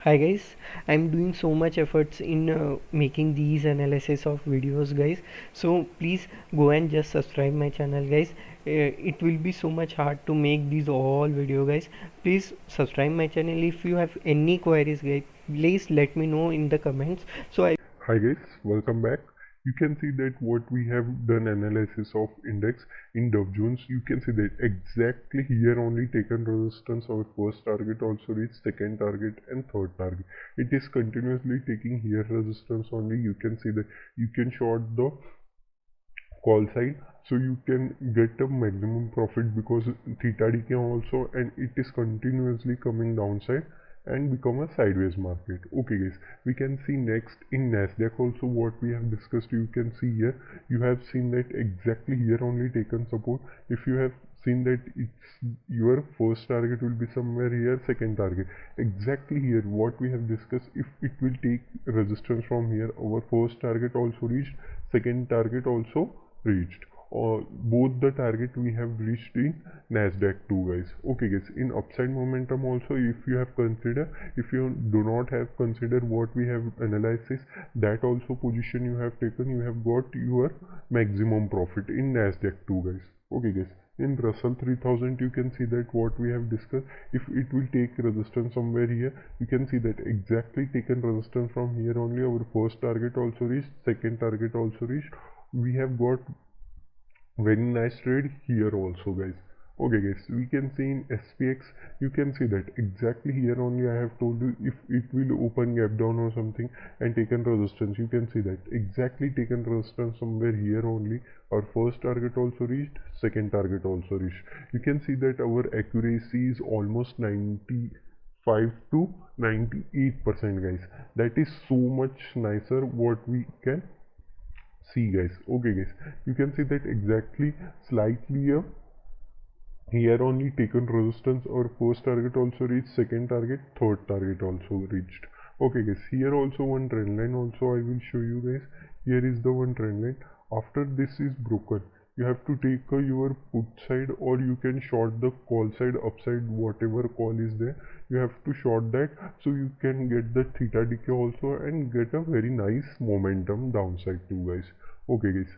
Hi guys, I'm doing so much efforts in making these analysis of videos guys, so please go and just subscribe my channel guys. It will be so much hard to make these all video guys. Please subscribe my channel. If you have any queries guys, please let me know in the comments. Hi guys, welcome back. You can see that what we have done analysis of index in Dow Jones. You can see that exactly here only taken resistance our first target also reached second target and third target. It is continuously taking here resistance only. You can see that you can short the call side, so you can get a maximum profit because theta decay also, and it is continuously coming downside and become a sideways market. Okay guys, we can see next in NASDAQ also what we have discussed. You can see here, you have seen that exactly here only taken support. If you have seen that it's your first target will be somewhere here, second target exactly here what we have discussed. If it will take resistance from here, our first target also reached, second target also reached, or both the target we have reached in NASDAQ too guys. Okay guys, in upside momentum also, if you have consider, if you do not have considered what we have analysis, that also position you have taken, you have got your maximum profit in NASDAQ too guys. Okay guys, in Russell 3000 you can see that what we have discussed, if it will take resistance somewhere here, you can see that exactly taken resistance from here only, our first target also reached, second target also reached. We have got very nice trade here also guys. Okay guys, we can see in SPX, you can see that exactly here only I have told you, if it will open gap down or something and taken resistance, you can see that exactly taken resistance somewhere here only, our first target also reached, second target also reached. You can see that our accuracy is almost 95 to 98% guys. That is so much nicer what we can see guys. Okay guys, you can see that exactly slightly here only taken resistance, or first target also reached, second target, third target also reached. Okay guys, here also one trend line also I will show you guys. Here is the one trend line. After this is broken, you have to take your put side, or you can short the call side, upside, whatever call is there, you have to short that, so you can get the theta decay also and get a very nice momentum downside too guys. Okay guys,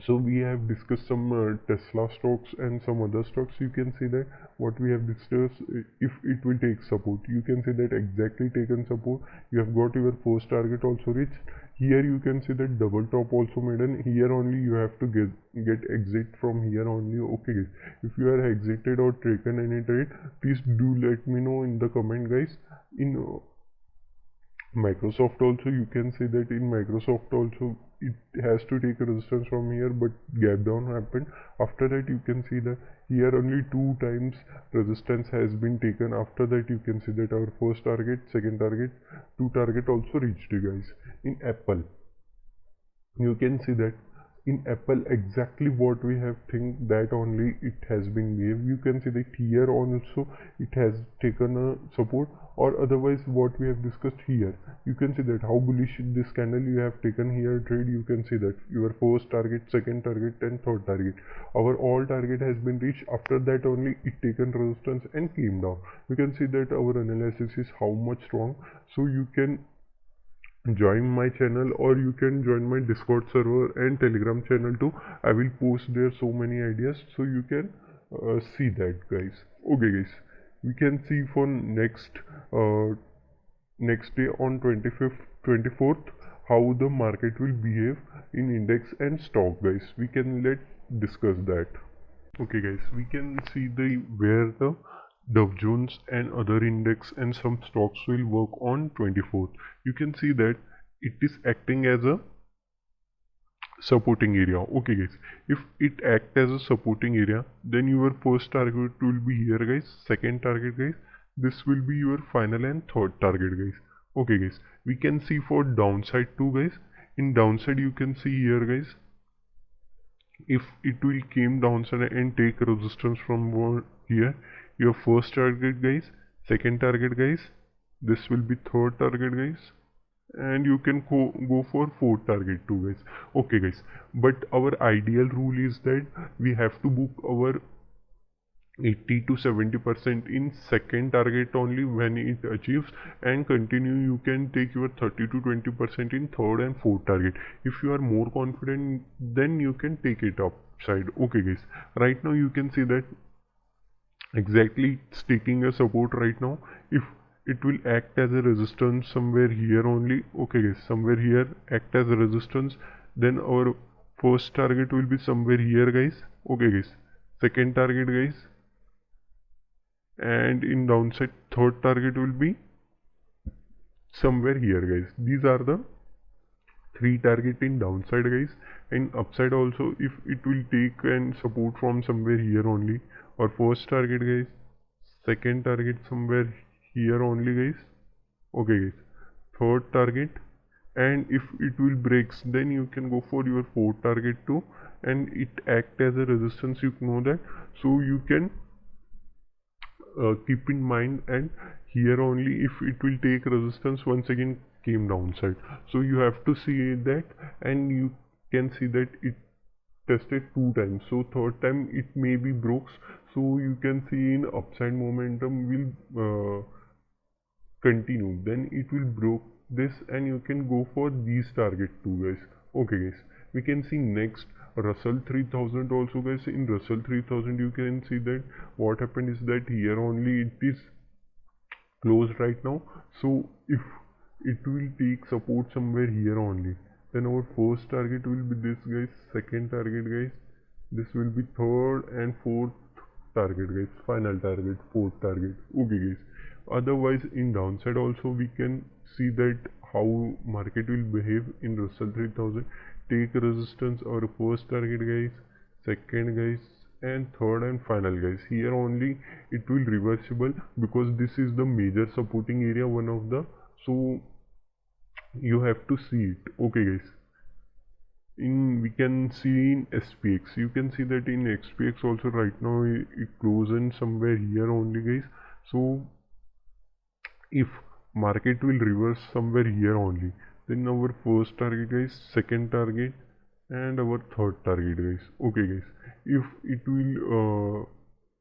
so we have discussed some Tesla stocks and some other stocks. You can see that what we have discussed, if it will take support, you can see that exactly taken support, you have got your first target also reached. Here you can see that double top also made, and here only you have to get exit from here only. Okay guys, if you are exited or taken any trade, please do let me know in the comment guys. In Microsoft also, you can see that in Microsoft also it has to take a resistance from here, but gap down happened. After that you can see that here only two times resistance has been taken. After that you can see that our first target, second target, two target also reached guys. In Apple, you can see that in Apple exactly what we have think, that only it has been gave. You can see that here also it has taken a support, or otherwise what we have discussed here, you can see that how bullish this candle you have taken here trade. You can see that your first target, second target and third target, our all target has been reached. After that only it taken resistance and came down. You can see that our analysis is how much strong. So you can join my channel, or you can join my Discord server and Telegram channel too. I will post there so many ideas, so you can see that guys. Okay guys, we can see for uh, next day on 25th 24th how the market will behave in index and stock guys. We can let discuss that. Okay guys, we can see the where the Dow Jones and other index and some stocks will work on 24th. You can see that it is acting as a supporting area. Okay guys, if it act as a supporting area, then your first target will be here guys, second target guys, this will be your final and third target guys. Okay guys, we can see for downside too guys. In downside you can see here guys, if it will came downside and take resistance from here, your first target guys, second target guys, this will be third target guys, and you can go for fourth target too guys. Okay guys, but our ideal rule is that we have to book our 80 to 70% in second target only when it achieves, and continue. You can take your 30 to 20% in third and fourth target. If you are more confident, then you can take it upside. Okay guys, right now you can see that exactly it's taking a support right now. If it will act as a resistance somewhere here only, okay guys, somewhere here act as a resistance, then our first target will be somewhere here guys. Okay guys, second target guys, and in downside third target will be somewhere here guys. These are the three target in downside guys. And upside also, if it will take and support from somewhere here only, or first target guys, second target somewhere here only guys. Okay guys, third target, and if it will breaks, then you can go for your fourth target too, and it act as a resistance, you know that. So you can keep in mind, and here only if it will take resistance once again came downside, so you have to see that. And you can see that it tested two times, so third time it may be broke. So you can see in upside momentum will continue, then it will broke this, and you can go for these target too guys. Okay guys, we can see next Russell 3000 also guys. In Russell 3000 you can see that what happened is that here only it is closed right now. So if it will take support somewhere here only, then our first target will be this guys, second target guys, this will be third and fourth target guys, final target, fourth target. Okay guys, otherwise in downside also we can see that how market will behave in Russell 3000. Take resistance, our first target guys, second guys, and third and final guys. Here only it will reversible, because this is the major supporting area, one of the, so you have to see it. Okay guys, in we can see in SPX, you can see that in SPX also right now it closed in somewhere here only guys. So if market will reverse somewhere here only, then our first target guys, second target, and our third target guys. Okay guys, if it will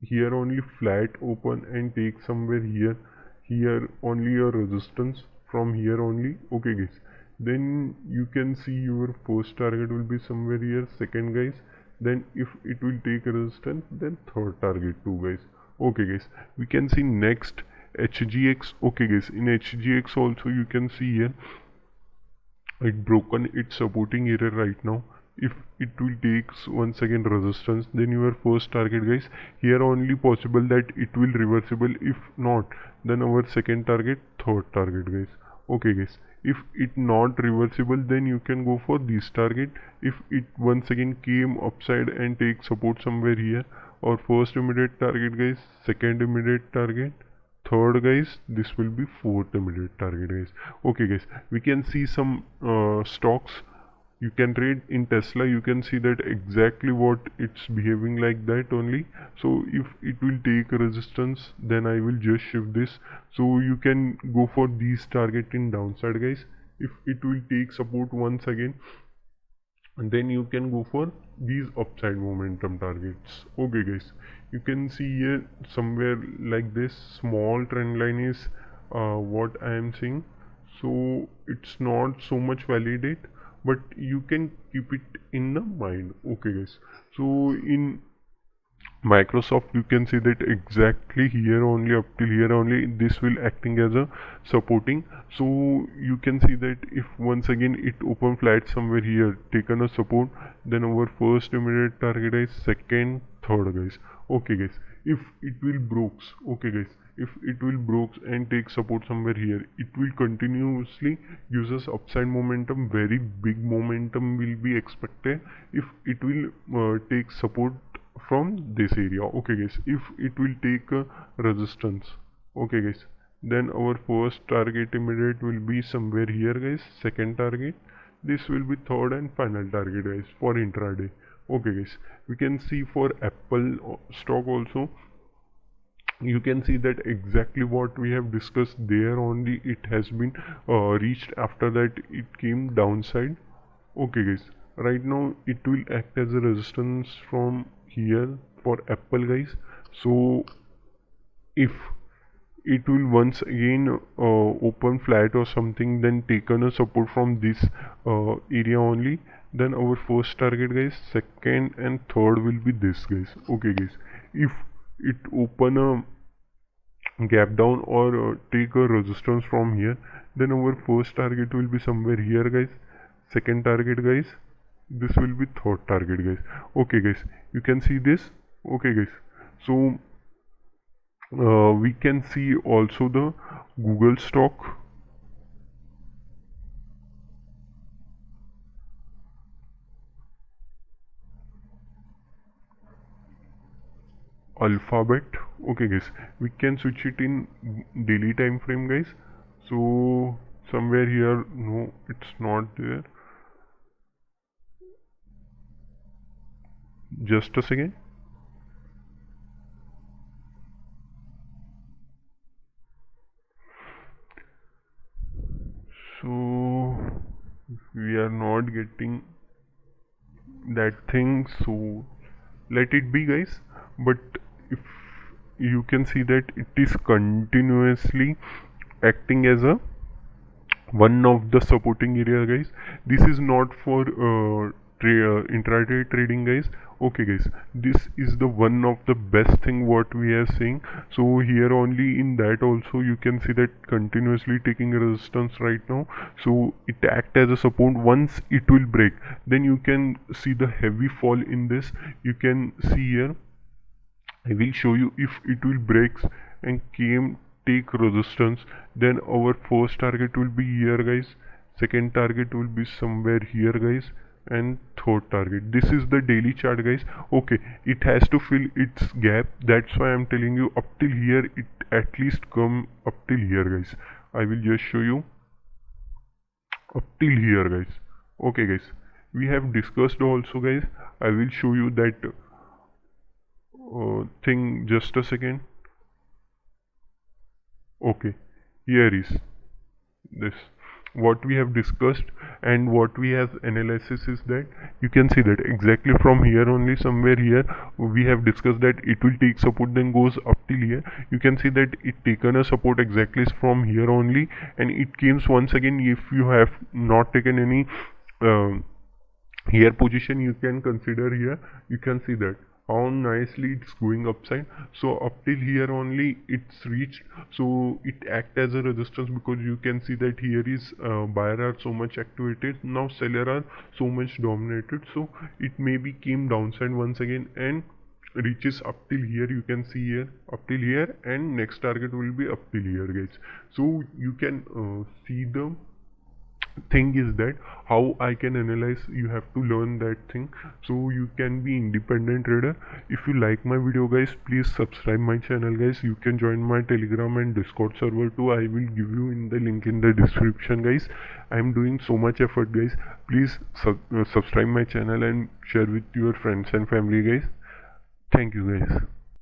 here only flat open and take somewhere here only a resistance from here only. Okay guys, then you can see your first target will be somewhere here, second guys, then if it will take a resistance, then third target too guys. Okay guys, we can see next HGX. Okay guys, in HGX also you can see here it broken its supporting area right now. If it will take once again resistance, then your first target guys, here only possible that it will reversible. If not, then our second target, third target guys. Okay guys, if it not reversible, then you can go for this target. If it once again came upside and take support somewhere here, or first immediate target guys, second immediate target, third guys, this will be fourth immediate target guys. Okay guys, we can see some stocks you can trade in Tesla. You can see that exactly what it's behaving like that only. So if it will take resistance, then I will just shift this, so you can go for these target in downside guys. If it will take support once again, and then you can go for these upside momentum targets. Okay guys, you can see here somewhere like this small trend line is what I am seeing. So it's not so much validate, but you can keep it in the mind. Okay guys, so in Microsoft you can see that exactly here only, up till here only, this will acting as a supporting. So you can see that if once again it open flat somewhere here, taken a support, then our first immediate target is second, third guys. Okay guys, if it will breaks, okay guys, if it will breaks and take support somewhere here, it will continuously use us upside momentum. Very big momentum will be expected if it will take support from this area. Okay guys, if it will take a resistance, okay guys, then our first target immediate will be somewhere here guys, second target, this will be third and final target guys for intraday. Okay guys, we can see for Apple stock also, you can see that exactly what we have discussed there only it has been reached. After that it came downside. Okay guys, right now it will act as a resistance from here for Apple guys. So if it will once again open flat or something, then taken a support from this area only, then our first target guys, second and third will be this guys. Okay guys, if it open a gap down or take a resistance from here, then our first target will be somewhere here guys, second target guys, this will be third target guys. Okay guys, you can see this. Okay guys, so we can see also the Google stock, Alphabet. Okay guys, we can switch it in daily time frame guys. So somewhere here, no, it's not there. Just a second. So we are not getting that thing, so let it be guys. But if you can see that it is continuously acting as a one of the supporting area guys. This is not for intraday trading guys. Okay guys, this is the one of the best thing what we are seeing. So here only in that also you can see that continuously taking resistance right now, so it act as a support. Once it will break, then you can see the heavy fall in this. You can see here, I will show you, if it will breaks and take resistance, then our first target will be here guys, second target will be somewhere here guys, and third target. This is the daily chart guys. Okay, it has to fill its gap, that's why I'm telling you up till here, it at least come up till here guys. I will just show you up till here guys. Okay guys, we have discussed also guys. I will show you that thing, just a second. Okay, here is this what we have discussed, and what we have analysis is that you can see that exactly from here only, somewhere here we have discussed that it will take support, then goes up till here. You can see that it taken a support exactly from here only, and it comes once again. If you have not taken any here position, you can consider here. You can see that how nicely it's going upside. So up till here only it's reached, so it act as a resistance, because you can see that here is buyer are so much activated, now seller are so much dominated, so it maybe came downside once again and reaches up till here. You can see here up till here, and next target will be up till here guys. So you can see the thing is that how I can analyze. You have to learn that thing, so you can be independent trader. If you like my video guys, please subscribe my channel guys. You can join my Telegram and Discord server too. I will give you in the link in the description guys. I am doing so much effort guys. Please subscribe my channel and share with your friends and family guys. Thank you guys.